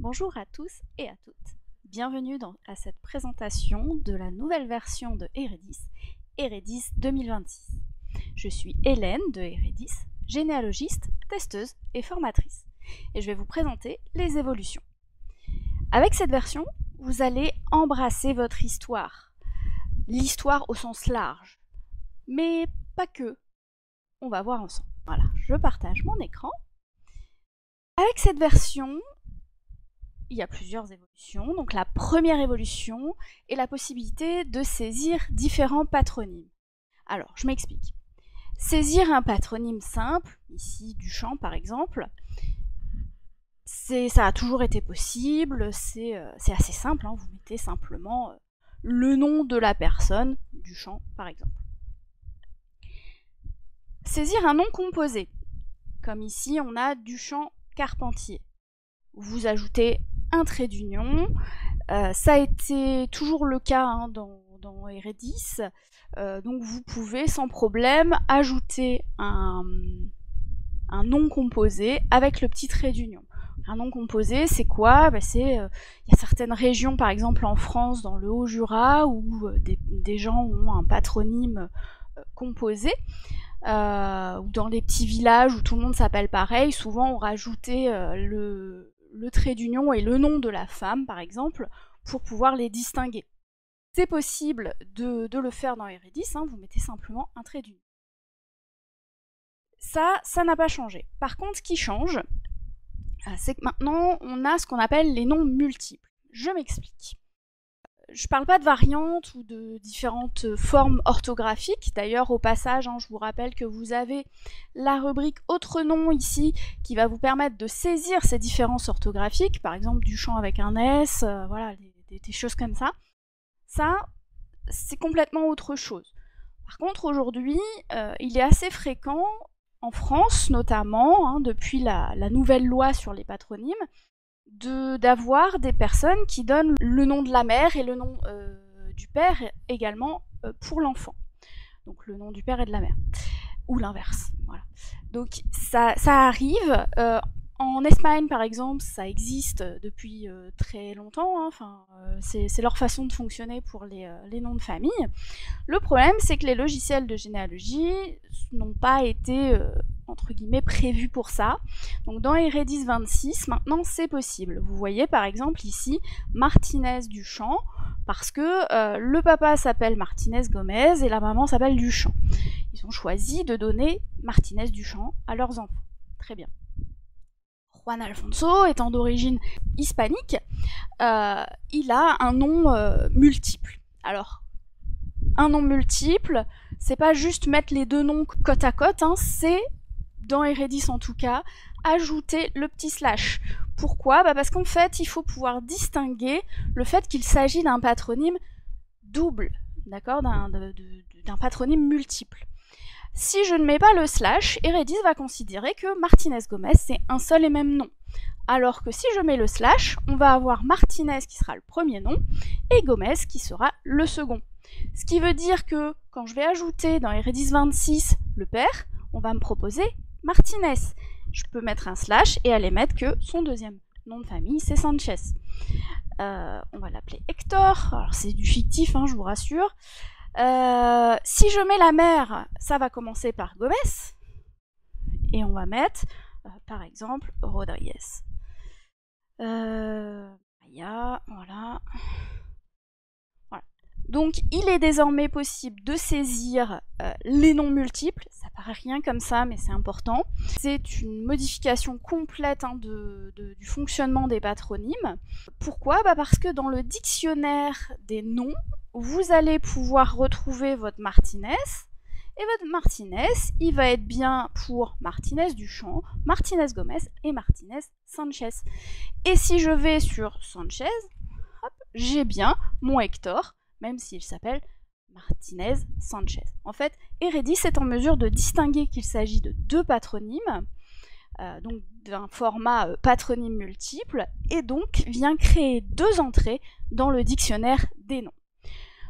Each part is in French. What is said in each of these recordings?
Bonjour à tous et à toutes. Bienvenue à cette présentation de la nouvelle version de Eredis, Eredis 2026. Je suis Hélène de Eredis, généalogiste, testeuse et formatrice. Et je vais vous présenter les évolutions. Avec cette version, vous allez embrasser votre histoire. L'histoire au sens large. Mais pas que. On va voir ensemble. Voilà, je partage mon écran. Avec cette version, il y a plusieurs évolutions. Donc la première évolution est la possibilité de saisir différents patronymes. Alors, je m'explique. Saisir un patronyme simple, ici Duchamp par exemple, ça a toujours été possible, c'est assez simple, hein, vous mettez simplement le nom de la personne, Duchamp par exemple. Saisir un nom composé, comme ici on a Duchamp-Carpentier. Vous ajoutez un trait d'union, ça a été toujours le cas hein, dans Eredis, donc vous pouvez sans problème ajouter un nom composé avec le petit trait d'union. Un nom composé, c'est quoi? Il y a certaines régions, par exemple en France, dans le Haut-Jura, où des gens ont un patronyme composé, ou dans les petits villages où tout le monde s'appelle pareil, souvent on rajoutait le trait d'union et le nom de la femme, par exemple, pour pouvoir les distinguer. C'est possible de le faire dans Eredis, hein, vous mettez simplement un trait d'union. Ça n'a pas changé. Par contre, ce qui change, c'est que maintenant, on a ce qu'on appelle les noms multiples. Je m'explique. Je parle pas de variantes ou de différentes formes orthographiques. D'ailleurs, au passage, hein, je vous rappelle que vous avez la rubrique autres noms ici qui va vous permettre de saisir ces différences orthographiques. Par exemple, Duchamp avec un S, voilà, des choses comme ça. Ça, c'est complètement autre chose. Par contre, aujourd'hui, il est assez fréquent, en France notamment, hein, depuis la nouvelle loi sur les patronymes, d'avoir des personnes qui donnent le nom de la mère et le nom du père également pour l'enfant. Donc le nom du père et de la mère. Ou l'inverse. Voilà. Donc ça arrive. En Espagne, par exemple, ça existe depuis très longtemps. Hein. Enfin, c'est leur façon de fonctionner pour les noms de famille. Le problème, c'est que les logiciels de généalogie n'ont pas été entre guillemets prévus pour ça. Donc dans Eredis 26, maintenant c'est possible. Vous voyez par exemple ici Martinez Duchamp, parce que le papa s'appelle Martinez Gomez et la maman s'appelle Duchamp. Ils ont choisi de donner Martinez Duchamp à leurs enfants. Très bien. Juan Alfonso, étant d'origine hispanique, il a un nom multiple. Alors, un nom multiple, c'est pas juste mettre les deux noms côte à côte, hein, c'est, dans Eredis en tout cas, ajouter le petit slash. Pourquoi? Parce qu'en fait, il faut pouvoir distinguer le fait qu'il s'agit d'un patronyme double, d'accord, d'un patronyme multiple. Si je ne mets pas le slash, Eredis va considérer que Martinez Gomez, c'est un seul et même nom. Alors que si je mets le slash, on va avoir Martinez qui sera le premier nom, et Gomez qui sera le second. Ce qui veut dire que quand je vais ajouter dans Eredis 26 le père, on va me proposer Martinez. Je peux mettre un slash et aller mettre que son deuxième nom de famille, c'est Sanchez. On va l'appeler Hector. Alors c'est du fictif, hein, je vous rassure. Si je mets la mère, ça va commencer par Gomez. Et on va mettre, par exemple, Rodriguez. Voilà. Voilà. Donc, il est désormais possible de saisir les noms multiples. Ça paraît rien comme ça, mais c'est important. C'est une modification complète hein, du fonctionnement des patronymes. Pourquoi? Parce que dans le dictionnaire des noms, vous allez pouvoir retrouver votre Martinez. Et votre Martinez, il va être bien pour Martinez Duchamp, Martinez Gomez et Martinez Sanchez. Et si je vais sur Sanchez, hop, j'ai bien mon Hector, même s'il s'appelle Martinez Sanchez. En fait, Eredis est en mesure de distinguer qu'il s'agit de deux patronymes, donc d'un format patronyme multiple, et donc vient créer deux entrées dans le dictionnaire des noms.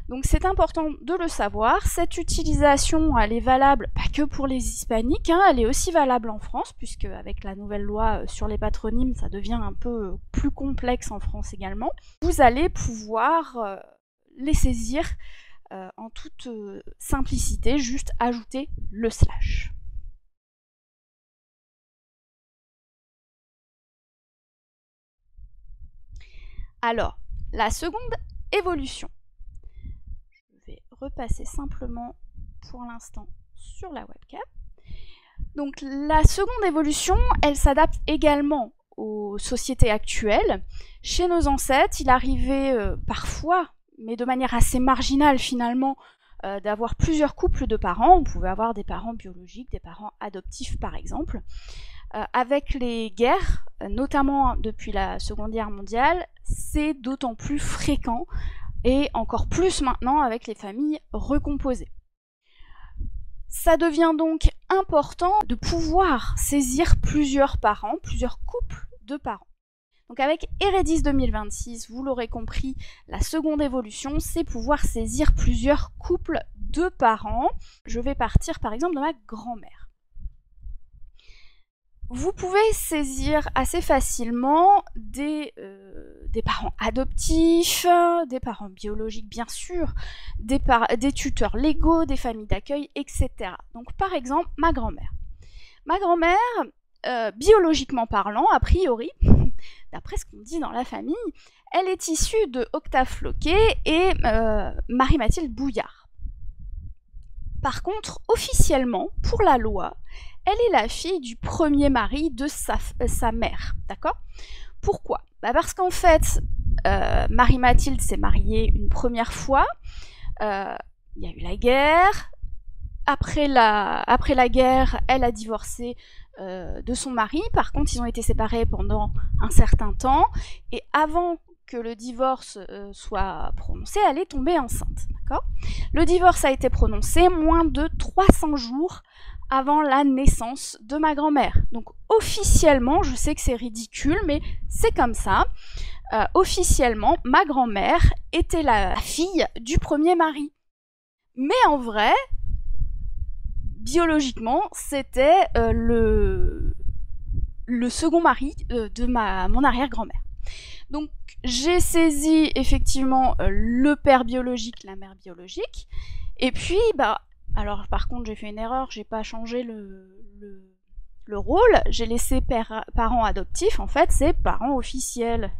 Donc c'est important de le savoir. Cette utilisation, elle est valable pas que pour les hispaniques, hein, elle est aussi valable en France, puisque avec la nouvelle loi sur les patronymes, ça devient un peu plus complexe en France également. Vous allez pouvoir les saisir en toute simplicité, juste ajouter le slash. Alors, la seconde évolution. Je vais repasser simplement pour l'instant sur la webcam. Donc la seconde évolution, elle s'adapte également aux sociétés actuelles. Chez nos ancêtres, il arrivait parfois, mais de manière assez marginale finalement, d'avoir plusieurs couples de parents. On pouvait avoir des parents biologiques, des parents adoptifs par exemple. Avec les guerres, notamment depuis la Seconde Guerre mondiale, c'est d'autant plus fréquent, et encore plus maintenant avec les familles recomposées. Ça devient donc important de pouvoir saisir plusieurs parents, plusieurs couples de parents. Donc avec Eredis 2026, vous l'aurez compris, la seconde évolution, c'est pouvoir saisir plusieurs couples de parents. Je vais partir par exemple de ma grand-mère. Vous pouvez saisir assez facilement des parents adoptifs, des parents biologiques bien sûr, des tuteurs légaux, des familles d'accueil, etc. Donc par exemple, ma grand-mère. Ma grand-mère, biologiquement parlant, a priori, d'après ce qu'on dit dans la famille, elle est issue de Octave Floquet et Marie-Mathilde Bouillard. Par contre, officiellement, pour la loi, elle est la fille du premier mari de sa mère, d'accord? Pourquoi? Parce qu'en fait, Marie-Mathilde s'est mariée une première fois, il y a eu la guerre, après la guerre, elle a divorcé de son mari, par contre ils ont été séparés pendant un certain temps, et avant que le divorce soit prononcé, elle est tombée enceinte, d'accord? Le divorce a été prononcé moins de 300 jours avant la naissance de ma grand-mère. Donc officiellement, je sais que c'est ridicule, mais c'est comme ça, officiellement, ma grand-mère était la fille du premier mari. Mais en vrai, biologiquement, c'était le second mari de mon arrière-grand-mère. Donc j'ai saisi effectivement le père biologique, la mère biologique, et puis alors par contre j'ai fait une erreur, j'ai pas changé le rôle, j'ai laissé parents adoptifs, en fait c'est parents officiels,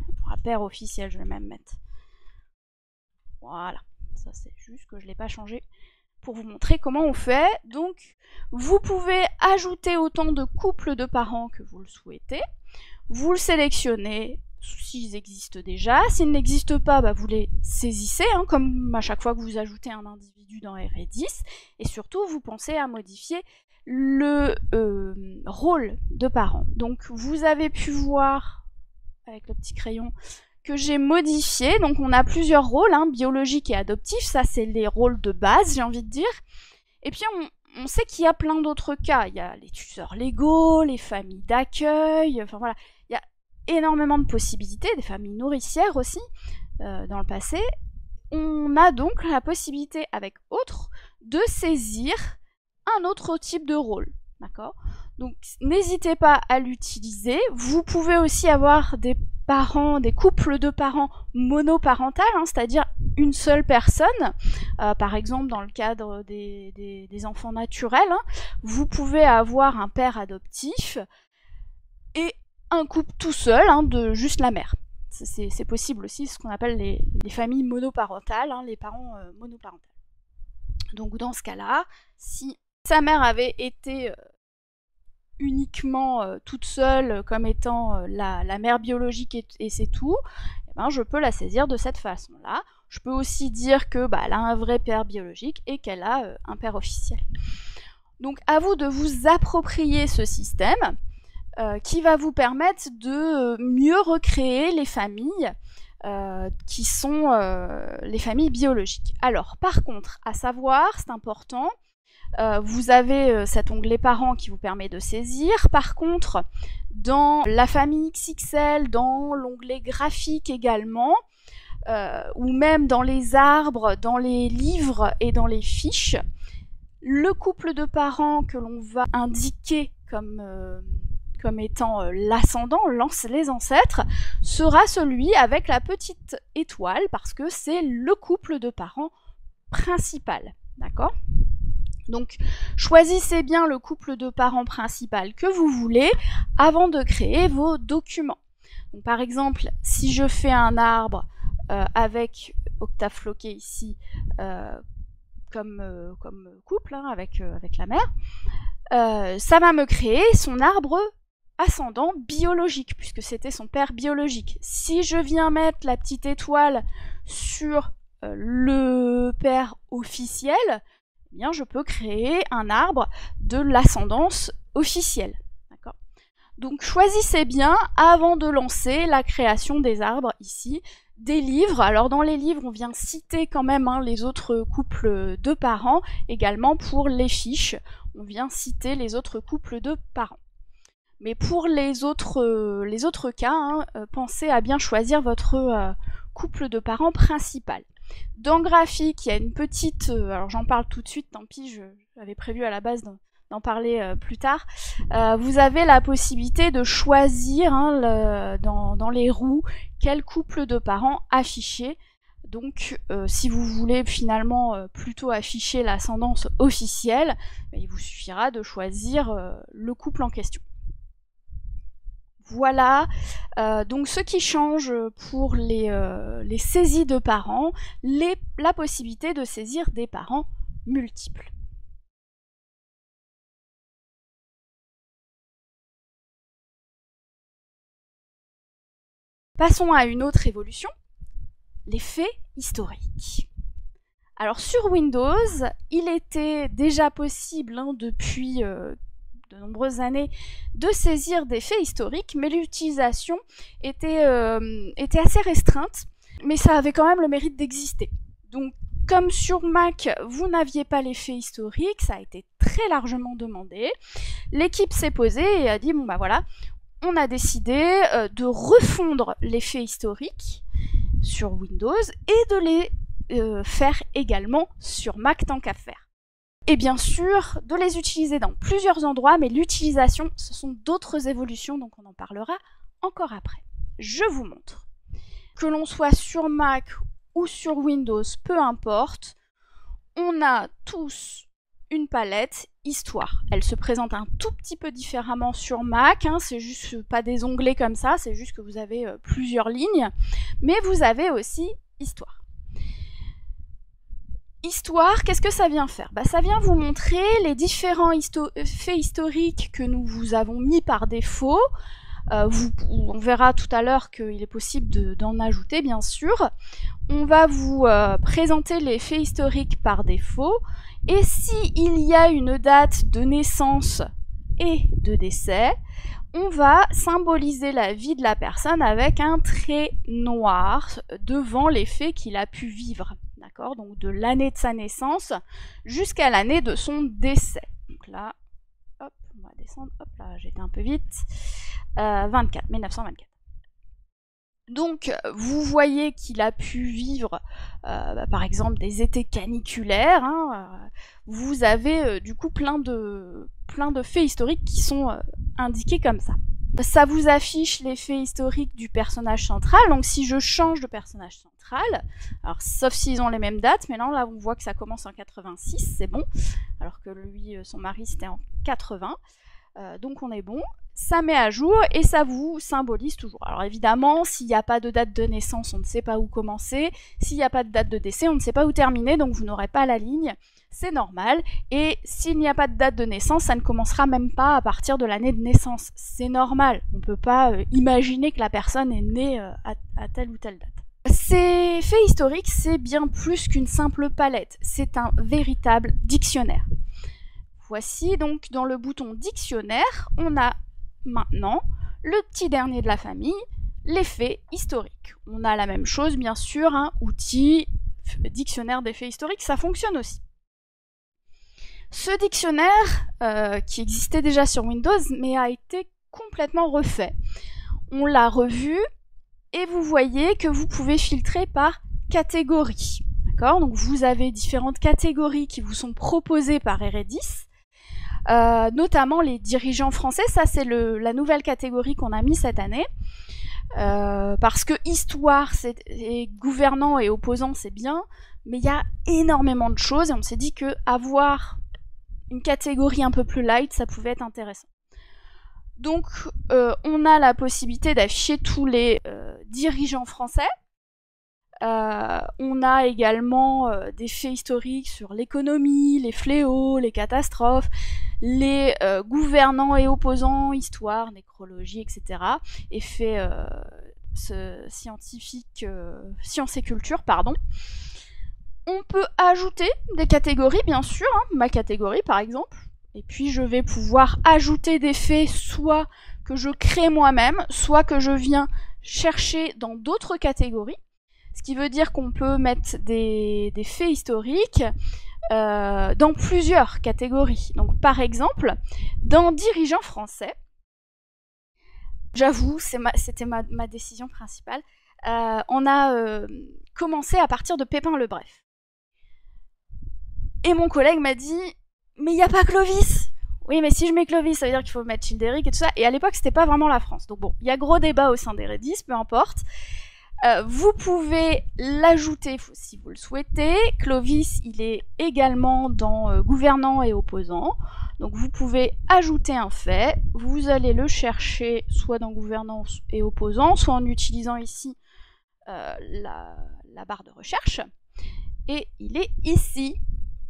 père officiel, je vais même mettre. Voilà, ça c'est juste que je l'ai pas changé pour vous montrer comment on fait. Donc vous pouvez ajouter autant de couples de parents que vous le souhaitez, vous le sélectionnez s'ils existent déjà, s'ils n'existent pas, vous les saisissez, hein, comme à chaque fois que vous ajoutez un individu dans Eredis, et surtout vous pensez à modifier le rôle de parent. Donc vous avez pu voir avec le petit crayon que j'ai modifié, donc on a plusieurs rôles, hein, biologiques et adoptifs, ça c'est les rôles de base, j'ai envie de dire, et puis on sait qu'il y a plein d'autres cas, il y a les tuteurs légaux, les familles d'accueil, enfin voilà, il y a énormément de possibilités, des familles nourricières aussi, dans le passé. On a donc la possibilité avec autres de saisir un autre type de rôle, d'accord? Donc n'hésitez pas à l'utiliser. Vous pouvez aussi avoir des couples de parents monoparentales, hein, c'est-à-dire une seule personne, par exemple dans le cadre des enfants naturels, hein, vous pouvez avoir un père adoptif et un couple tout seul, hein, de juste la mère. C'est possible aussi, ce qu'on appelle les familles monoparentales, hein, les parents monoparentales. Donc dans ce cas-là, si sa mère avait été uniquement toute seule comme étant la mère biologique et c'est tout, je peux la saisir de cette façon-là. Je peux aussi dire que elle a un vrai père biologique et qu'elle a un père officiel. Donc à vous de vous approprier ce système qui va vous permettre de mieux recréer les familles qui sont les familles biologiques. Alors par contre, à savoir, c'est important, vous avez cet onglet parents qui vous permet de saisir. Par contre, dans la famille XXL, dans l'onglet graphique également, ou même dans les arbres, dans les livres et dans les fiches, le couple de parents que l'on va indiquer comme étant l'ascendant, les ancêtres, sera celui avec la petite étoile, parce que c'est le couple de parents principal. D'accord ? Donc, choisissez bien le couple de parents principal que vous voulez avant de créer vos documents. Donc, par exemple, si je fais un arbre avec octave floqué ici, comme couple, hein, avec la mère, ça va me créer son arbre ascendant biologique, puisque c'était son père biologique. Si je viens mettre la petite étoile sur le père officiel, eh bien je peux créer un arbre de l'ascendance officielle. D'accord ? Donc choisissez bien avant de lancer la création des arbres ici, des livres. Alors dans les livres, on vient citer quand même les autres couples de parents, également pour les fiches, on vient citer les autres couples de parents. Mais pour les autres cas, pensez à bien choisir votre couple de parents principal. Dans graphique, il y a une petite... alors j'en parle tout de suite, tant pis, j'avais prévu à la base d'en parler plus tard. Vous avez la possibilité de choisir dans les roues quel couple de parents afficher. Donc si vous voulez finalement plutôt afficher l'ascendance officielle, il vous suffira de choisir le couple en question. Voilà, donc ce qui change pour les saisies de parents, la possibilité de saisir des parents multiples. Passons à une autre évolution, les faits historiques. Alors sur Windows, il était déjà possible depuis de nombreuses années de saisir des faits historiques, mais l'utilisation était assez restreinte, mais ça avait quand même le mérite d'exister. Donc comme sur Mac, vous n'aviez pas les faits historiques, ça a été très largement demandé, l'équipe s'est posée et a dit, bon bah voilà, on a décidé de refondre les faits historiques sur Windows et de les faire également sur Mac tant qu'à faire. Et bien sûr, de les utiliser dans plusieurs endroits, mais l'utilisation, ce sont d'autres évolutions, donc on en parlera encore après. Je vous montre. Que l'on soit sur Mac ou sur Windows, peu importe, on a tous une palette histoire. Elle se présente un tout petit peu différemment sur Mac, c'est juste pas des onglets comme ça, c'est juste que vous avez plusieurs lignes, mais vous avez aussi histoire. Histoire, qu'est-ce que ça vient faire ? Ça vient vous montrer les différents faits historiques que nous vous avons mis par défaut. On verra tout à l'heure qu'il est possible d'en ajouter, bien sûr. On va vous présenter les faits historiques par défaut. Et s'il y a une date de naissance et de décès, on va symboliser la vie de la personne avec un trait noir devant les faits qu'il a pu vivre. D'accord ? Donc de l'année de sa naissance jusqu'à l'année de son décès. Donc là, hop, on va descendre, hop là, j'étais un peu vite. 1924. Donc vous voyez qu'il a pu vivre par exemple des étés caniculaires. Vous avez du coup plein de faits historiques qui sont indiqués comme ça. Ça vous affiche les faits historiques du personnage central, donc si je change de personnage central, alors sauf s'ils ont les mêmes dates, mais là on voit que ça commence en 86, c'est bon, alors que lui, son mari c'était en 80, donc on est bon. Ça met à jour et ça vous symbolise toujours. Alors évidemment, s'il n'y a pas de date de naissance, on ne sait pas où commencer. S'il n'y a pas de date de décès, on ne sait pas où terminer, donc vous n'aurez pas la ligne. C'est normal. Et s'il n'y a pas de date de naissance, ça ne commencera même pas à partir de l'année de naissance. C'est normal. On ne peut pas imaginer que la personne est née à telle ou telle date. Ces faits historiques, c'est bien plus qu'une simple palette. C'est un véritable dictionnaire. Voici donc dans le bouton dictionnaire, on a maintenant le petit dernier de la famille, les faits historiques. On a la même chose, bien sûr, outil, dictionnaire des faits historiques, ça fonctionne aussi. Ce dictionnaire, qui existait déjà sur Windows, mais a été complètement refait. On l'a revu, Et vous voyez que vous pouvez filtrer par catégorie. D'accord ? Donc vous avez différentes catégories qui vous sont proposées par Eredis, notamment les dirigeants français. Ça, c'est la nouvelle catégorie qu'on a mis cette année. Parce que histoire, et gouvernant et opposant, c'est bien, mais il y a énormément de choses et on s'est dit que avoir une catégorie un peu plus light, ça pouvait être intéressant. Donc, on a la possibilité d'afficher tous les dirigeants français. On a également des faits historiques sur l'économie, les fléaux, les catastrophes, les gouvernants et opposants, histoire, nécrologie, etc. Et faits scientifiques, sciences et culture, pardon. On peut ajouter des catégories, bien sûr, hein, ma catégorie par exemple. Et puis je vais pouvoir ajouter des faits, soit que je crée moi-même, soit que je viens chercher dans d'autres catégories. Ce qui veut dire qu'on peut mettre des faits historiques dans plusieurs catégories. Donc par exemple, dans dirigeants français, j'avoue, c'était ma décision principale, on a commencé à partir de Pépin le Bref. Et mon collègue m'a dit « Mais il n'y a pas Clovis !» Oui, mais si je mets Clovis, ça veut dire qu'il faut mettre Childéric et tout ça. Et à l'époque, c'était pas vraiment la France. Donc bon, il y a gros débat au sein d'Eredis, peu importe. Vous pouvez l'ajouter si vous le souhaitez. Clovis, il est également dans gouvernant et opposant. Donc vous pouvez ajouter un fait. Vous allez le chercher soit dans gouvernant et opposant, soit en utilisant ici la barre de recherche. Et il est ici.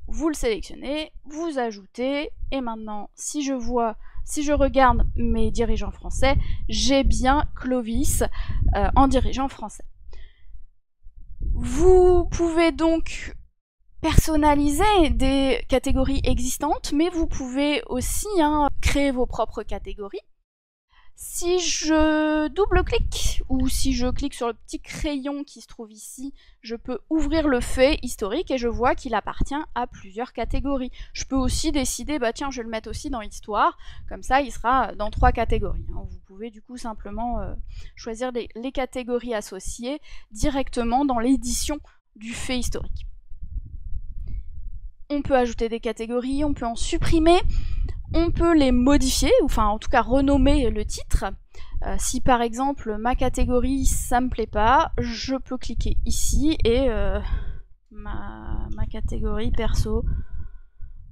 Vous le sélectionnez, vous ajoutez, et maintenant, si je regarde mes dirigeants français, j'ai bien Clovis en dirigeant français. Vous pouvez donc personnaliser des catégories existantes, mais vous pouvez aussi créer vos propres catégories. Si je double-clique, ou si je clique sur le petit crayon qui se trouve ici, je peux ouvrir le fait historique et je vois qu'il appartient à plusieurs catégories. Je peux aussi décider, bah tiens, je vais le mettre aussi dans histoire, comme ça il sera dans 3 catégories. Vous pouvez du coup simplement choisir les catégories associées directement dans l'édition du fait historique. On peut ajouter des catégories, on peut en supprimer. On peut les modifier, ou enfin en tout cas renommer le titre. Si par exemple ma catégorie ça me plaît pas, je peux cliquer ici et ma catégorie perso,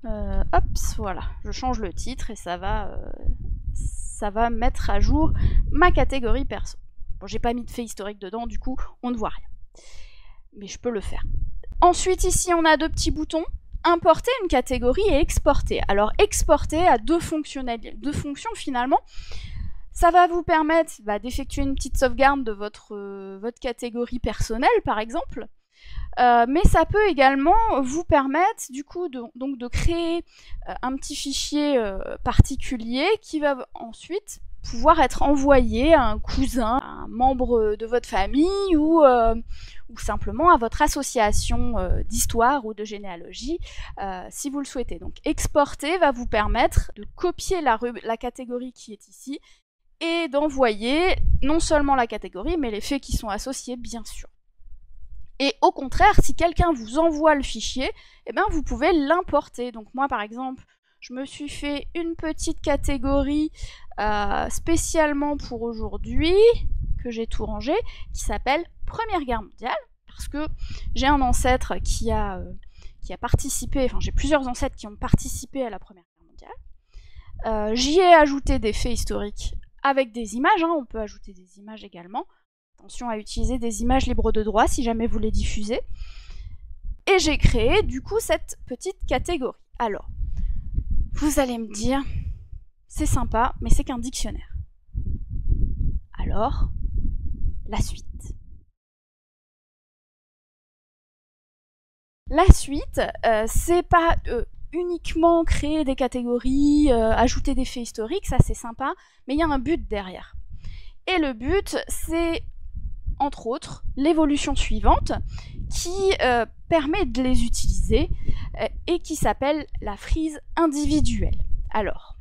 hop, voilà, je change le titre et ça va mettre à jour ma catégorie perso. Bon, j'ai pas mis de fait historique dedans, du coup on ne voit rien, mais je peux le faire. Ensuite ici on a 2 petits boutons. Importer une catégorie et exporter. Alors exporter a 2 fonctions finalement. Ça va vous permettre d'effectuer une petite sauvegarde de votre catégorie personnelle par exemple. Mais ça peut également vous permettre du coup de créer un petit fichier particulier qui va ensuite pouvoir être envoyé à un cousin, à un membre de votre famille ou simplement à votre association d'histoire ou de généalogie si vous le souhaitez. Donc exporter va vous permettre de copier la catégorie qui est ici et d'envoyer non seulement la catégorie mais les faits qui sont associés bien sûr. Et au contraire, si quelqu'un vous envoie le fichier, eh bien vous pouvez l'importer. Donc moi par exemple, je me suis fait une petite catégorie spécialement pour aujourd'hui, que j'ai tout rangé, qui s'appelle Première Guerre mondiale, parce que j'ai un ancêtre qui a participé, enfin j'ai plusieurs ancêtres qui ont participé à la Première Guerre mondiale. J'y ai ajouté des faits historiques avec des images, on peut ajouter des images également. Attention à utiliser des images libres de droit si jamais vous les diffusez. Et j'ai créé du coup cette petite catégorie. Alors, vous allez me dire, c'est sympa, mais c'est qu'un dictionnaire. Alors, la suite. La suite, c'est pas uniquement créer des catégories, ajouter des faits historiques, ça c'est sympa, mais il y a un but derrière. Et le but, c'est, entre autres, l'évolution suivante, qui permet de les utiliser, et qui s'appelle la frise individuelle. Alors,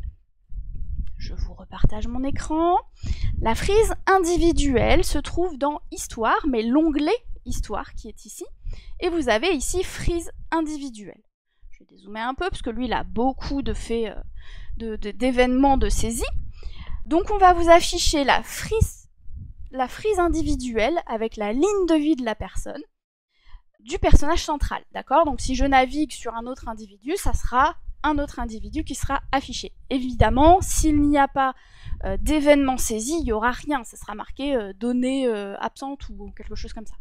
Je vous repartage mon écran. La frise individuelle se trouve dans Histoire, mais l'onglet Histoire qui est ici. Et vous avez ici frise individuelle. Je vais dézoomer un peu parce que lui il a beaucoup de faits, d'événements de saisie. Donc on va vous afficher la frise individuelle avec la ligne de vie de la personne, du personnage central, d'accord? Donc si je navigue sur un autre individu, ça sera un autre individu qui sera affiché. Évidemment, s'il n'y a pas d'événement saisi, il n'y aura rien, ça sera marqué données absentes ou quelque chose comme ça.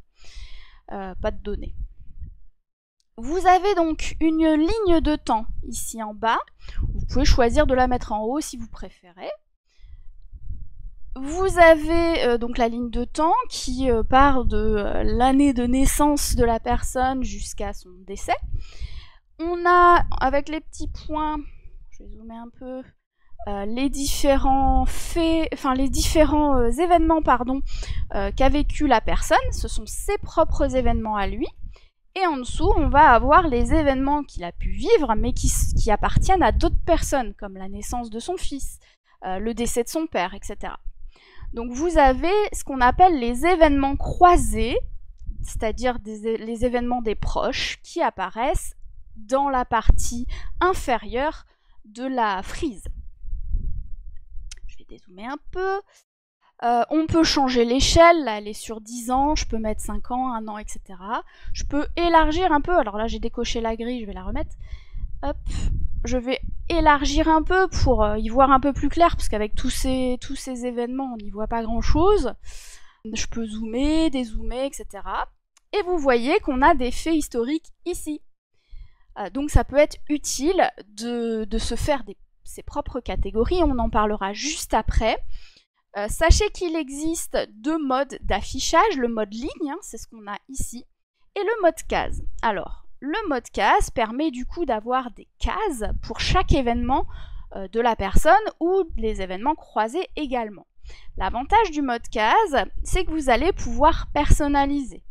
Pas de données. Vous avez donc une ligne de temps ici en bas. Vous pouvez choisir de la mettre en haut si vous préférez. Vous avez donc la ligne de temps qui part de l'année de naissance de la personne jusqu'à son décès. On a, avec les petits points, je vais zoomer un peu, les différents faits, enfin les différents événements, qu'a vécu la personne. Ce sont ses propres événements à lui. Et en dessous, on va avoir les événements qu'il a pu vivre, mais qui appartiennent à d'autres personnes, comme la naissance de son fils, le décès de son père, etc. Donc vous avez ce qu'on appelle les événements croisés, c'est-à-dire les événements des proches qui apparaissent dans la partie inférieure de la frise. Je vais dézoomer un peu. On peut changer l'échelle, là elle est sur 10 ans, je peux mettre 5 ans, 1 an, etc. Je peux élargir un peu, alors là j'ai décoché la grille, je vais la remettre. Hop, je vais élargir un peu pour y voir un peu plus clair, parce qu'avec tous ces événements, on n'y voit pas grand-chose. Je peux zoomer, dézoomer, etc. Et vous voyez qu'on a des faits historiques ici. Donc ça peut être utile de se faire ses propres catégories, on en parlera juste après. Sachez qu'il existe 2 modes d'affichage, le mode ligne, hein, c'est ce qu'on a ici, et le mode case. Alors, le mode case permet du coup d'avoir des cases pour chaque événement de la personne ou les événements croisés également. L'avantage du mode case, c'est que vous allez pouvoir personnaliser.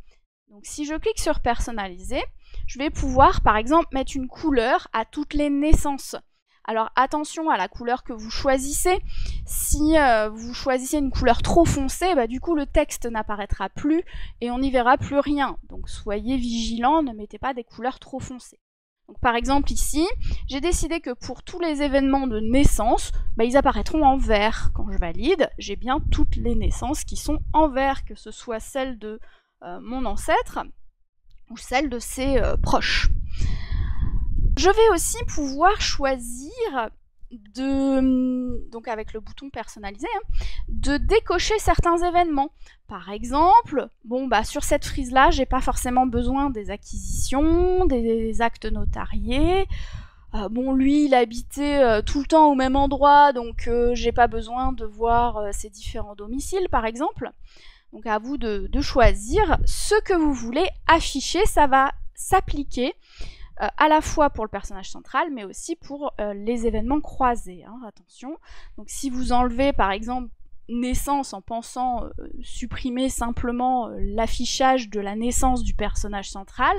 Donc si je clique sur personnaliser, je vais pouvoir par exemple mettre une couleur à toutes les naissances. Alors attention à la couleur que vous choisissez. Si vous choisissez une couleur trop foncée, du coup le texte n'apparaîtra plus et on n'y verra plus rien. Donc soyez vigilants, ne mettez pas des couleurs trop foncées. Donc par exemple ici, j'ai décidé que pour tous les événements de naissance, ils apparaîtront en vert. Quand je valide, j'ai bien toutes les naissances qui sont en vert, que ce soit celle de mon ancêtre ou celle de ses proches. Je vais aussi pouvoir choisir donc avec le bouton personnaliser, de décocher certains événements. Par exemple, sur cette frise-là, j'ai pas forcément besoin des acquisitions, des actes notariés. Lui, il habitait tout le temps au même endroit, donc j'ai pas besoin de voir ses différents domiciles, par exemple. Donc à vous de choisir ce que vous voulez afficher, ça va s'appliquer à la fois pour le personnage central, mais aussi pour les événements croisés. Attention. Donc si vous enlevez par exemple naissance en pensant supprimer simplement l'affichage de la naissance du personnage central,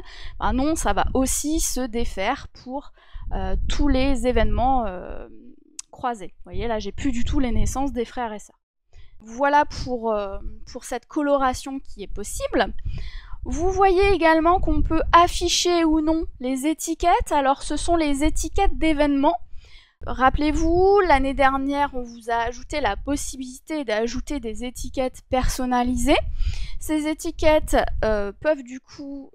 non, ça va aussi se défaire pour tous les événements croisés. Vous voyez, là j'ai plus du tout les naissances des frères et sœurs. Voilà pour cette coloration qui est possible. Vous voyez également qu'on peut afficher ou non les étiquettes. Alors ce sont les étiquettes d'événements. Rappelez-vous, l'année dernière, on vous a ajouté la possibilité d'ajouter des étiquettes personnalisées. Ces étiquettes peuvent du coup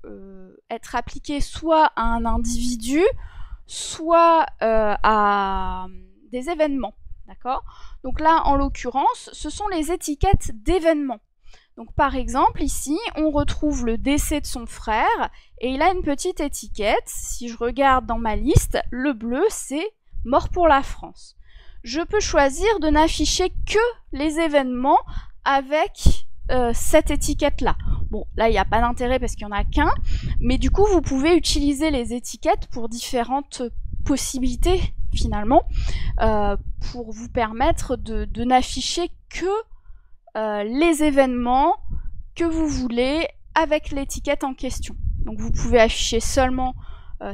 être appliquées soit à un individu, soit à des événements. D'accord ? Donc là, en l'occurrence, ce sont les étiquettes d'événements. Donc par exemple, ici, on retrouve le décès de son frère et il a une petite étiquette. Si je regarde dans ma liste, le bleu, c'est « Mort pour la France ». Je peux choisir de n'afficher que les événements avec cette étiquette-là. Bon, là, il n'y a pas d'intérêt parce qu'il n'y en a qu'un, mais du coup, vous pouvez utiliser les étiquettes pour différentes possibilités, finalement, pour vous permettre de n'afficher que les événements que vous voulez avec l'étiquette en question. Donc vous pouvez afficher seulement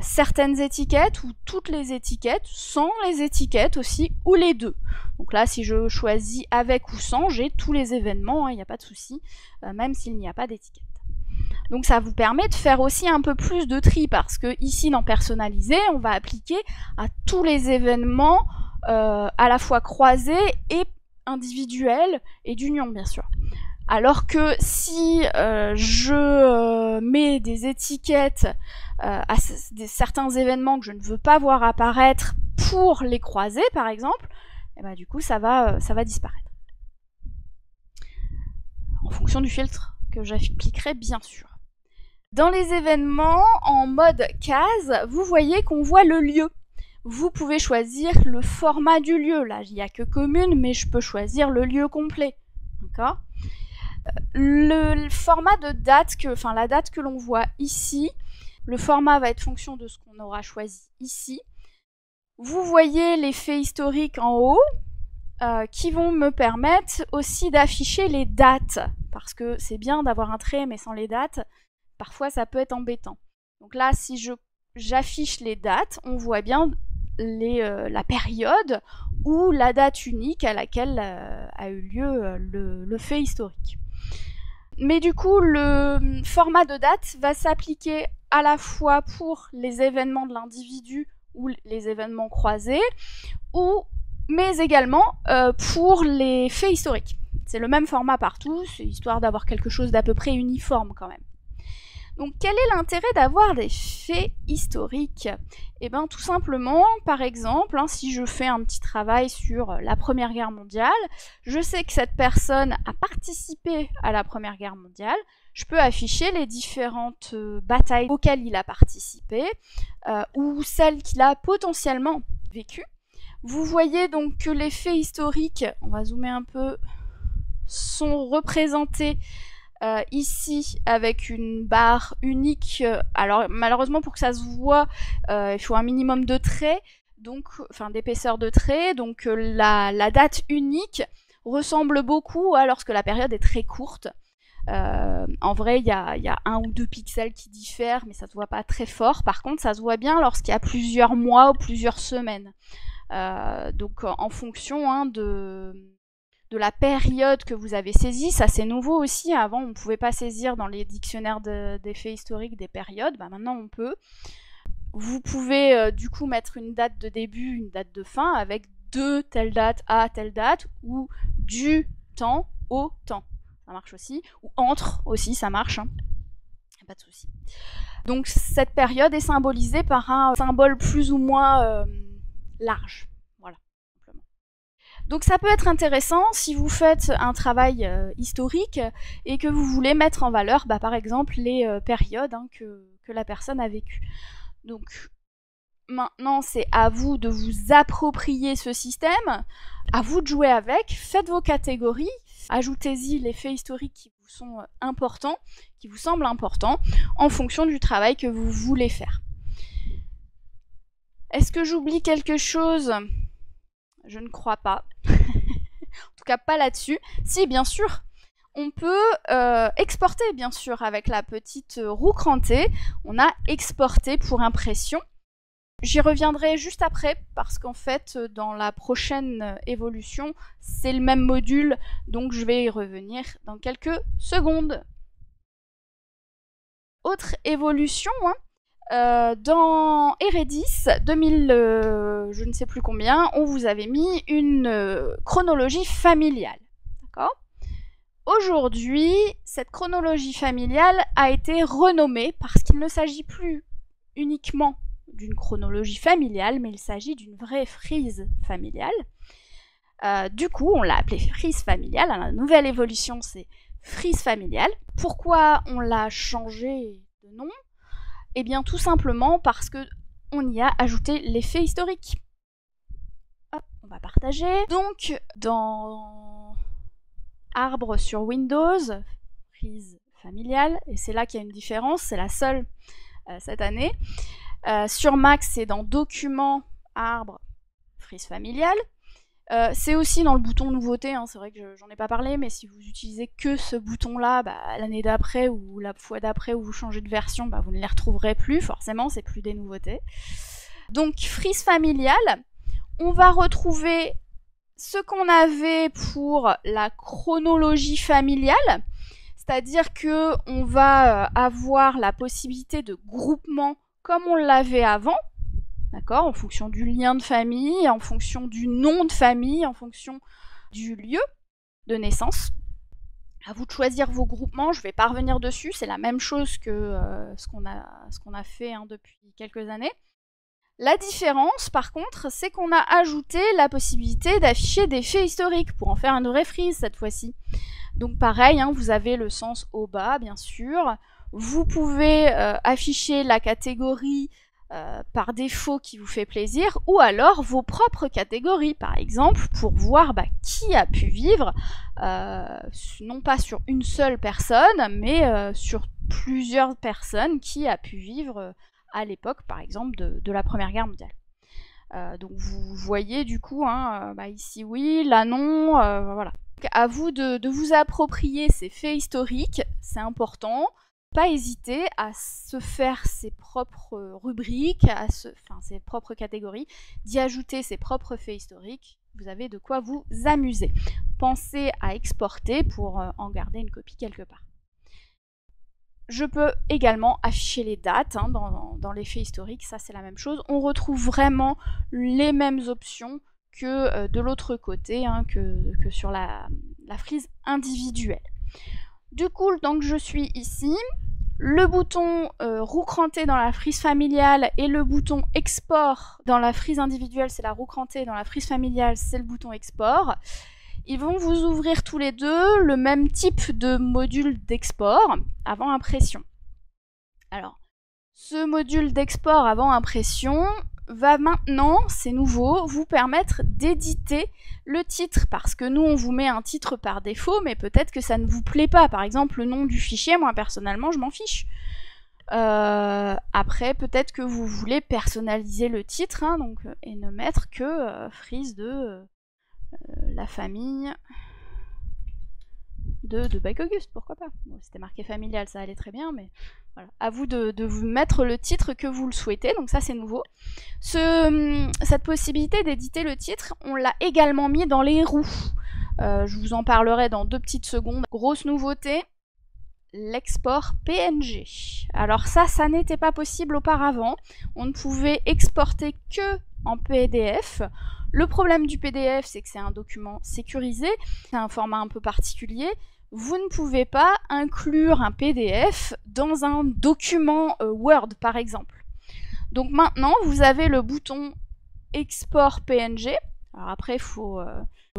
certaines étiquettes ou toutes les étiquettes, sans les étiquettes aussi, ou les deux. Donc là, si je choisis avec ou sans, j'ai tous les événements, il n'y a pas de souci, même s'il n'y a pas d'étiquette. Donc ça vous permet de faire aussi un peu plus de tri, parce que ici, dans personnaliser, on va appliquer à tous les événements à la fois croisés et individuels et d'union, bien sûr. Alors que si je mets des étiquettes à certains événements que je ne veux pas voir apparaître pour les croiser, par exemple, et ben, du coup, ça va disparaître. En fonction du filtre que j'appliquerai, bien sûr. Dans les événements, en mode case, vous voyez qu'on voit le lieu. Vous pouvez choisir le format du lieu. Là, il n'y a que commune, mais je peux choisir le lieu complet. D'accord ? Le format de date, la date que l'on voit ici, le format va être fonction de ce qu'on aura choisi ici. Vous voyez les faits historiques en haut, qui vont me permettre aussi d'afficher les dates, parce que c'est bien d'avoir un trait, mais sans les dates, parfois ça peut être embêtant. Donc là, si j'affiche les dates, on voit bien la période ou la date unique à laquelle a eu lieu le fait historique. Mais du coup, le format de date va s'appliquer à la fois pour les événements de l'individu ou les événements croisés, mais également pour les faits historiques. C'est le même format partout, c'est histoire d'avoir quelque chose d'à peu près uniforme quand même. Donc quel est l'intérêt d'avoir des faits historiques ? Eh bien tout simplement, par exemple, si je fais un petit travail sur la Première Guerre mondiale, je sais que cette personne a participé à la Première Guerre mondiale, je peux afficher les différentes batailles auxquelles il a participé, ou celles qu'il a potentiellement vécues. Vous voyez donc que les faits historiques, on va zoomer un peu, sont représentés ici avec une barre unique. Alors malheureusement, pour que ça se voit, il faut un minimum de traits, donc, d'épaisseur de traits. Donc la date unique ressemble beaucoup à lorsque la période est très courte. En vrai, il y a 1 ou 2 pixels qui diffèrent, mais ça se voit pas très fort. Par contre, ça se voit bien lorsqu'il y a plusieurs mois ou plusieurs semaines. Donc en fonction de la période que vous avez saisie, ça c'est nouveau aussi, avant on ne pouvait pas saisir dans les dictionnaires des faits historiques des périodes, maintenant on peut. Vous pouvez du coup mettre une date de début, une date de fin, avec de telle date à telle date, ou du temps au temps, ça marche aussi, ou entre aussi, ça marche, pas de souci. Donc cette période est symbolisée par un symbole plus ou moins large. Donc ça peut être intéressant si vous faites un travail historique et que vous voulez mettre en valeur, par exemple, les périodes que la personne a vécues. Donc maintenant, c'est à vous de vous approprier ce système, à vous de jouer avec, faites vos catégories, ajoutez-y les faits historiques qui vous sont importants, qui vous semblent importants, en fonction du travail que vous voulez faire. Est-ce que j'oublie quelque chose ? Je ne crois pas. En tout cas, pas là-dessus. Si, bien sûr, on peut exporter, bien sûr, avec la petite roue crantée. On a exporté pour impression. J'y reviendrai juste après, parce qu'en fait, dans la prochaine évolution, c'est le même module, donc je vais y revenir dans quelques secondes. Autre évolution, dans Eredis 2000, je ne sais plus combien, on vous avait mis une chronologie familiale. D'accord ? Aujourd'hui, cette chronologie familiale a été renommée parce qu'il ne s'agit plus uniquement d'une chronologie familiale, mais il s'agit d'une vraie frise familiale. Du coup, on l'a appelée frise familiale. La nouvelle évolution, c'est frise familiale. Pourquoi on l'a changé de nom ? Eh bien, tout simplement parce qu'on y a ajouté les faits historiques. Hop, on va partager. Donc, dans Arbre sur Windows, frise familiale, et c'est là qu'il y a une différence, c'est la seule cette année. Sur Mac, c'est dans Documents, Arbre, frise familiale. C'est aussi dans le bouton nouveauté, hein, c'est vrai que j'en ai pas parlé, mais si vous utilisez que ce bouton-là, l'année d'après ou la fois d'après où vous changez de version, vous ne les retrouverez plus, forcément, c'est plus des nouveautés. Donc, frise familiale, on va retrouver ce qu'on avait pour la chronologie familiale, c'est-à-dire que on va avoir la possibilité de groupement comme on l'avait avant, d'accord, en fonction du lien de famille, en fonction du nom de famille, en fonction du lieu de naissance. À vous de choisir vos groupements, je ne vais pas revenir dessus, c'est la même chose que ce qu'on a fait depuis quelques années. La différence, par contre, c'est qu'on a ajouté la possibilité d'afficher des faits historiques pour en faire une vraie frise cette fois-ci. Donc pareil, hein, vous avez le sens au bas, bien sûr. Vous pouvez afficher la catégorie par défaut qui vous fait plaisir, ou alors vos propres catégories, par exemple, pour voir qui a pu vivre, non pas sur une seule personne, mais sur plusieurs personnes qui a pu vivre à l'époque, par exemple, de la Première Guerre mondiale. Donc vous voyez du coup, hein, ici oui, là non, voilà. Donc, à vous de vous approprier ces faits historiques, c'est important. Pas hésiter à se faire ses propres rubriques, ses propres catégories, d'y ajouter ses propres faits historiques. Vous avez de quoi vous amuser. Pensez à exporter pour en garder une copie quelque part. Je peux également afficher les dates dans les faits historiques, ça c'est la même chose. On retrouve vraiment les mêmes options que de l'autre côté, que sur la frise individuelle. Du coup, donc je suis ici, le bouton roue crantée dans la frise familiale et le bouton export dans la frise individuelle, c'est la roue crantée, dans la frise familiale, c'est le bouton export. Ils vont vous ouvrir tous les deux le même type de module d'export avant impression. Alors, ce module d'export avant impression va maintenant, c'est nouveau, vous permettre d'éditer le titre, parce que nous on vous met un titre par défaut, mais peut-être que ça ne vous plaît pas. Par exemple, le nom du fichier, moi personnellement je m'en fiche. Après, peut-être que vous voulez personnaliser le titre, et ne mettre que frise de la famille de Bike-Auguste, pourquoi pas. Bon, c'était marqué familial, ça allait très bien, mais voilà. À vous de vous mettre le titre que vous le souhaitez, donc ça c'est nouveau. Cette possibilité d'éditer le titre, on l'a également mis dans les roues. Je vous en parlerai dans 2 petites secondes. Grosse nouveauté, l'export PNG. Alors ça n'était pas possible auparavant. On ne pouvait exporter que en PDF. Le problème du PDF, c'est que c'est un document sécurisé, c'est un format un peu particulier. Vous ne pouvez pas inclure un PDF dans un document Word, par exemple. Donc maintenant, vous avez le bouton Export PNG. Alors après, il faut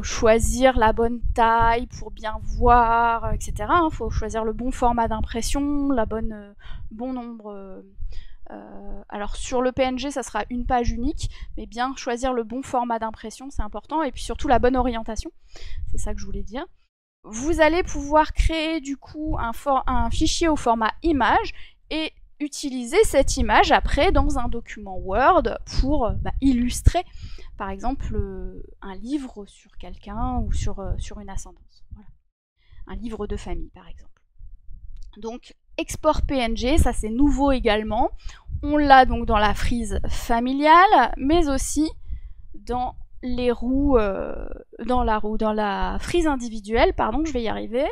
choisir la bonne taille pour bien voir, etc. Il faut choisir le bon format d'impression, bon nombre... alors sur le PNG, ça sera une page unique, mais bien choisir le bon format d'impression, c'est important, et puis surtout la bonne orientation, c'est ça que je voulais dire. Vous allez pouvoir créer du coup un fichier au format image et utiliser cette image après dans un document Word pour illustrer par exemple un livre sur quelqu'un ou sur une ascendance. Voilà. Un livre de famille par exemple. Donc export PNG, ça c'est nouveau également. On l'a donc dans la frise familiale, mais aussi dans les roues, dans la frise individuelle, pardon, je vais y arriver.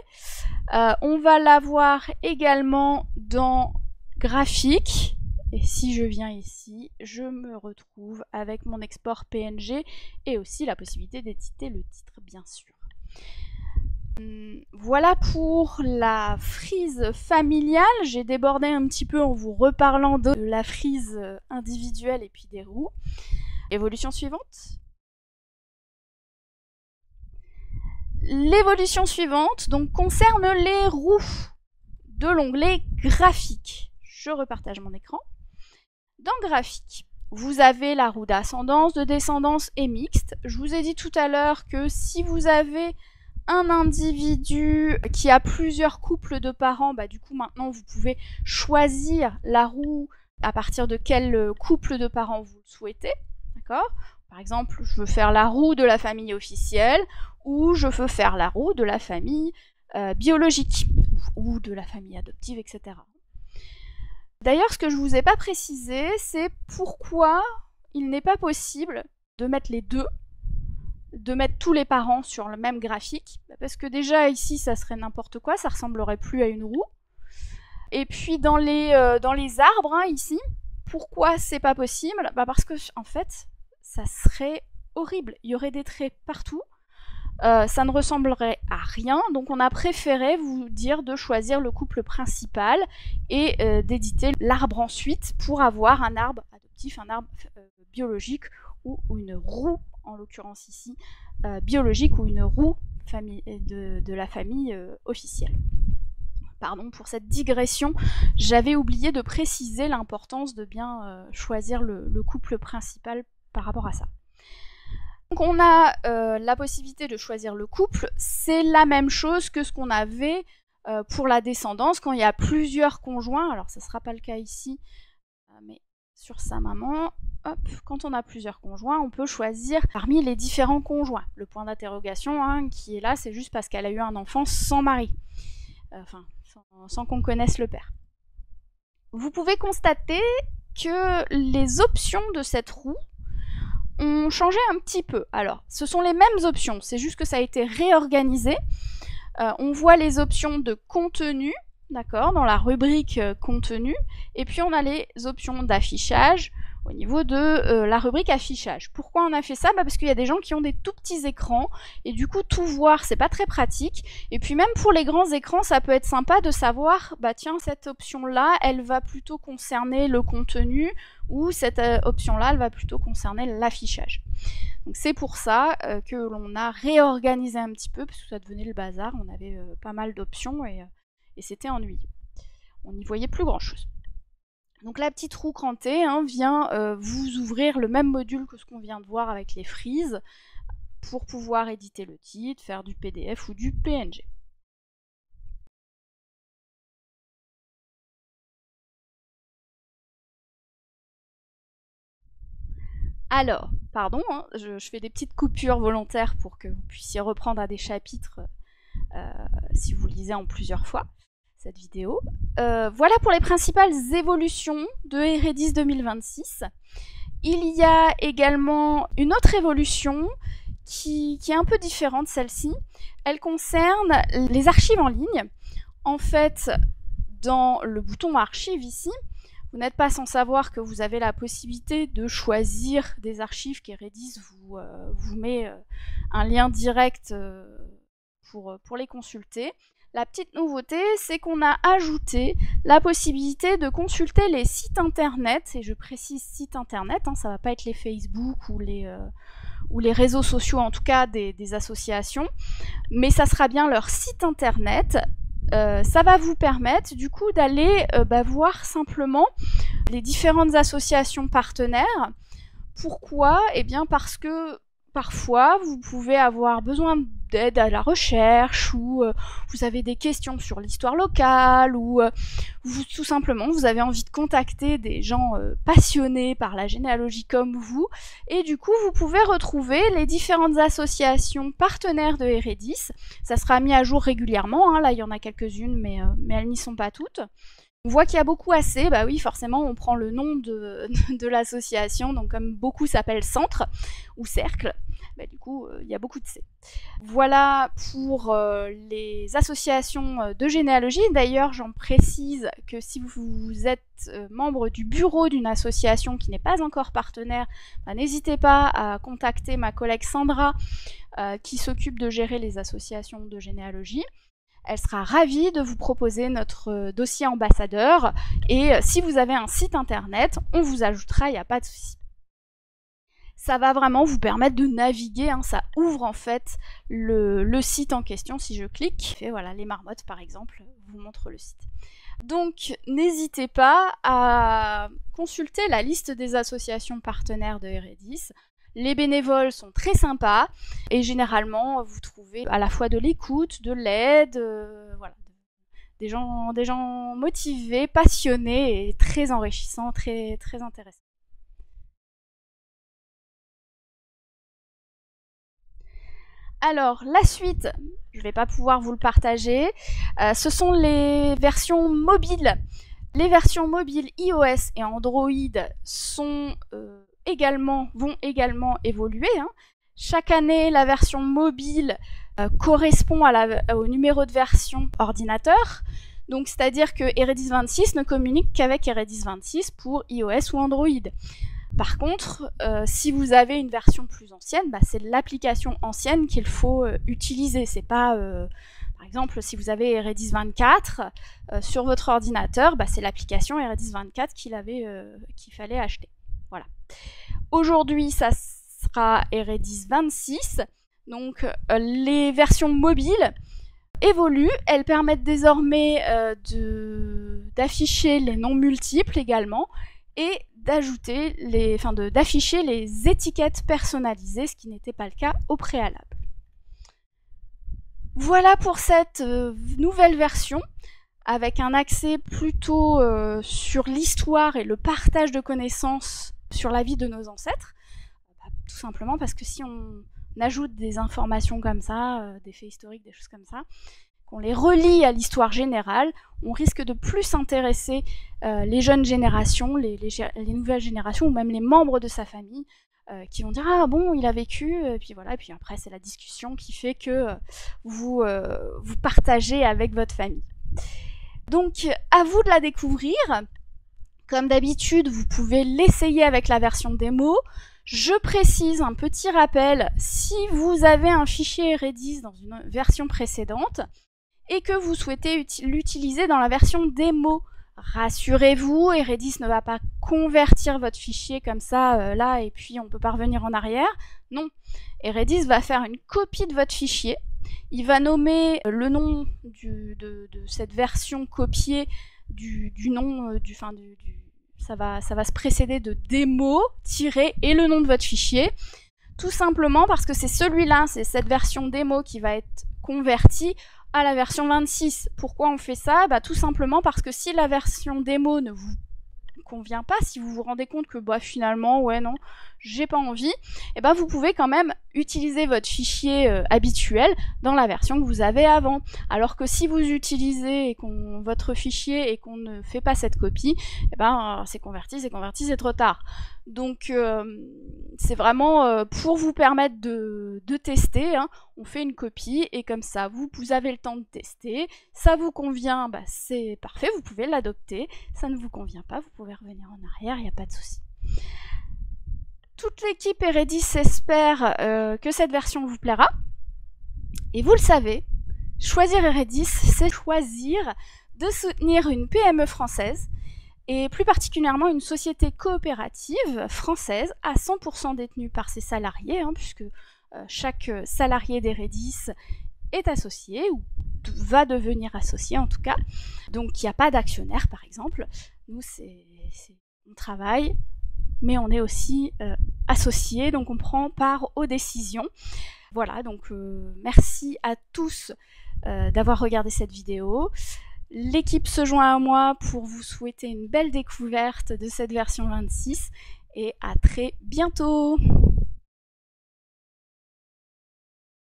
On va l'avoir également dans graphique. Et si je viens ici, je me retrouve avec mon export PNG et aussi la possibilité d'éditer le titre, bien sûr. Voilà pour la frise familiale. J'ai débordé un petit peu en vous reparlant de la frise individuelle et puis des roues. Évolution suivante. L'évolution suivante donc, concerne les roues de l'onglet graphique. Je repartage mon écran. Dans graphique, vous avez la roue d'ascendance, de descendance et mixte. Je vous ai dit tout à l'heure que si vous avez un individu qui a plusieurs couples de parents, du coup maintenant vous pouvez choisir la roue à partir de quel couple de parents vous le souhaitez. D'accord ? Par exemple, je veux faire la roue de la famille officielle, ou je veux faire la roue de la famille biologique, ou de la famille adoptive, etc. D'ailleurs, ce que je ne vous ai pas précisé, c'est pourquoi il n'est pas possible de mettre les deux, de mettre tous les parents sur le même graphique, parce que déjà ici ça serait n'importe quoi, ça ressemblerait plus à une roue. Et puis dans les arbres, hein, ici, pourquoi c'est pas possible? Parce que en fait, ça serait horrible. Il y aurait des traits partout. Ça ne ressemblerait à rien, donc on a préféré vous dire de choisir le couple principal et d'éditer l'arbre ensuite pour avoir un arbre adoptif, un arbre biologique ou une roue, en l'occurrence ici, biologique ou une roue de la famille officielle. Pardon pour cette digression, j'avais oublié de préciser l'importance de bien choisir le couple principal par rapport à ça. Donc on a la possibilité de choisir le couple, c'est la même chose que ce qu'on avait pour la descendance quand il y a plusieurs conjoints, alors ça ne sera pas le cas ici, mais sur sa maman, hop, quand on a plusieurs conjoints, on peut choisir parmi les différents conjoints. Le point d'interrogation hein, qui est là, c'est juste parce qu'elle a eu un enfant sans mari, enfin sans qu'on connaisse le père. Vous pouvez constater que les options de cette roue ont changé un petit peu. Alors, ce sont les mêmes options, c'est juste que ça a été réorganisé. On voit les options de contenu, d'accord, dans la rubrique contenu, et puis on a les options d'affichage au niveau de la rubrique affichage. Pourquoi on a fait ça? Parce qu'il y a des gens qui ont des tout petits écrans, et du coup tout voir c'est pas très pratique, et puis même pour les grands écrans ça peut être sympa de savoir, bah tiens cette option là elle va plutôt concerner le contenu, ou cette option là elle va plutôt concerner l'affichage. Donc c'est pour ça que l'on a réorganisé un petit peu, parce que ça devenait le bazar, on avait pas mal d'options, et c'était ennuyeux. On n'y voyait plus grand chose. Donc la petite roue crantée hein, vient vous ouvrir le même module que ce qu'on vient de voir avec les frises pour pouvoir éditer le titre, faire du PDF ou du PNG. Alors, pardon, hein, je fais des petites coupures volontaires pour que vous puissiez reprendre à des chapitres si vous lisez en plusieurs fois cette vidéo. Voilà pour les principales évolutions de Eredis 2026. Il y a également une autre évolution qui est un peu différente, celle-ci. Elle concerne les archives en ligne. En fait, dans le bouton archives ici, vous n'êtes pas sans savoir que vous avez la possibilité de choisir des archives qu'Eredis vous met un lien direct pour les consulter. La petite nouveauté, c'est qu'on a ajouté la possibilité de consulter les sites internet, et je précise sites internet, hein, ça va pas être les Facebook ou les réseaux sociaux, en tout cas des associations, mais ça sera bien leur site internet. Ça va vous permettre du coup d'aller voir simplement les différentes associations partenaires. Pourquoi? Eh bien parce que parfois, vous pouvez avoir besoin d'aide à la recherche, ou vous avez des questions sur l'histoire locale, ou tout simplement vous avez envie de contacter des gens passionnés par la généalogie comme vous, et du coup vous pouvez retrouver les différentes associations partenaires de Eredis. Ça sera mis à jour régulièrement, hein. Là il y en a quelques-unes, mais elles n'y sont pas toutes. On voit qu'il y a beaucoup à C, bah oui, forcément, on prend le nom de l'association, donc comme beaucoup s'appellent Centre ou Cercle, bah du coup, il y a beaucoup de C. Voilà pour les associations de généalogie. D'ailleurs, j'en précise que si vous êtes membre du bureau d'une association qui n'est pas encore partenaire, bah, n'hésitez pas à contacter ma collègue Sandra, qui s'occupe de gérer les associations de généalogie. Elle sera ravie de vous proposer notre dossier ambassadeur, et si vous avez un site internet, on vous ajoutera, il n'y a pas de souci. Ça va vraiment vous permettre de naviguer, hein, ça ouvre en fait le site en question. Si je clique, et voilà, les marmottes par exemple vous montrent le site. Donc n'hésitez pas à consulter la liste des associations partenaires de Eredis. Les bénévoles sont très sympas, et généralement vous trouvez à la fois de l'écoute, de l'aide, voilà, des gens motivés, passionnés et très enrichissants, très intéressants. Alors, la suite, je ne vais pas pouvoir vous le partager, ce sont les versions mobiles. Les versions mobiles iOS et Android vont également évoluer. Chaque année, la version mobile correspond au numéro de version ordinateur. Donc, c'est-à-dire que Eredis 26 ne communique qu'avec Eredis 26 pour iOS ou Android. Par contre, si vous avez une version plus ancienne, c'est l'application ancienne qu'il faut utiliser. C'est pas, par exemple, si vous avez Eredis 24 sur votre ordinateur, c'est l'application Eredis 24 qu'il fallait acheter. Voilà. Aujourd'hui, ça sera Eredis 26. Donc, les versions mobiles évoluent. Elles permettent désormais d'afficher les noms multiples également et d'afficher les étiquettes personnalisées, ce qui n'était pas le cas au préalable. Voilà pour cette nouvelle version, avec un accès plutôt sur l'histoire et le partage de connaissances sur la vie de nos ancêtres. Tout simplement parce que si on ajoute des informations comme ça, des faits historiques, des choses comme ça, qu'on les relie à l'histoire générale, on risque de plus intéresser les jeunes générations, les nouvelles générations, ou même les membres de sa famille, qui vont dire « Ah bon, il a vécu », et puis voilà, et puis après c'est la discussion qui fait que vous partagez avec votre famille. Donc à vous de la découvrir. Comme d'habitude, vous pouvez l'essayer avec la version démo. Je précise un petit rappel, si vous avez un fichier Eredis dans une version précédente, et que vous souhaitez l'utiliser dans la version démo, rassurez-vous, Eredis ne va pas convertir votre fichier comme ça, là, et puis on ne peut pas revenir en arrière. Non, Eredis va faire une copie de votre fichier, il va nommer le nom de cette version copiée du nom, ça va se précéder de démo, et le nom de votre fichier, tout simplement parce que c'est celui-là, c'est cette version démo qui va être convertie à la version 26. Pourquoi on fait ça? Tout simplement parce que si la version démo ne vous convient pas, si vous vous rendez compte que finalement, ouais non, j'ai pas envie, vous pouvez quand même utiliser votre fichier habituel dans la version que vous avez avant. Alors que si vous utilisez votre fichier et qu'on ne fait pas cette copie, c'est converti, c'est trop tard. Donc c'est vraiment pour vous permettre de tester, on fait une copie et comme ça vous avez le temps de tester, ça vous convient, c'est parfait, vous pouvez l'adopter, ça ne vous convient pas, vous pouvez revenir en arrière, il n'y a pas de souci. Toute l'équipe Eredis espère que cette version vous plaira. Et vous le savez, choisir Eredis, c'est choisir de soutenir une PME française, et plus particulièrement une société coopérative française à 100% détenue par ses salariés, puisque chaque salarié d'Eredis est associé, ou va devenir associé en tout cas. Donc il n'y a pas d'actionnaire par exemple. Nous, on travaille, mais on est aussi associé, donc on prend part aux décisions. Voilà, donc merci à tous d'avoir regardé cette vidéo. L'équipe se joint à moi pour vous souhaiter une belle découverte de cette version 26 et à très bientôt!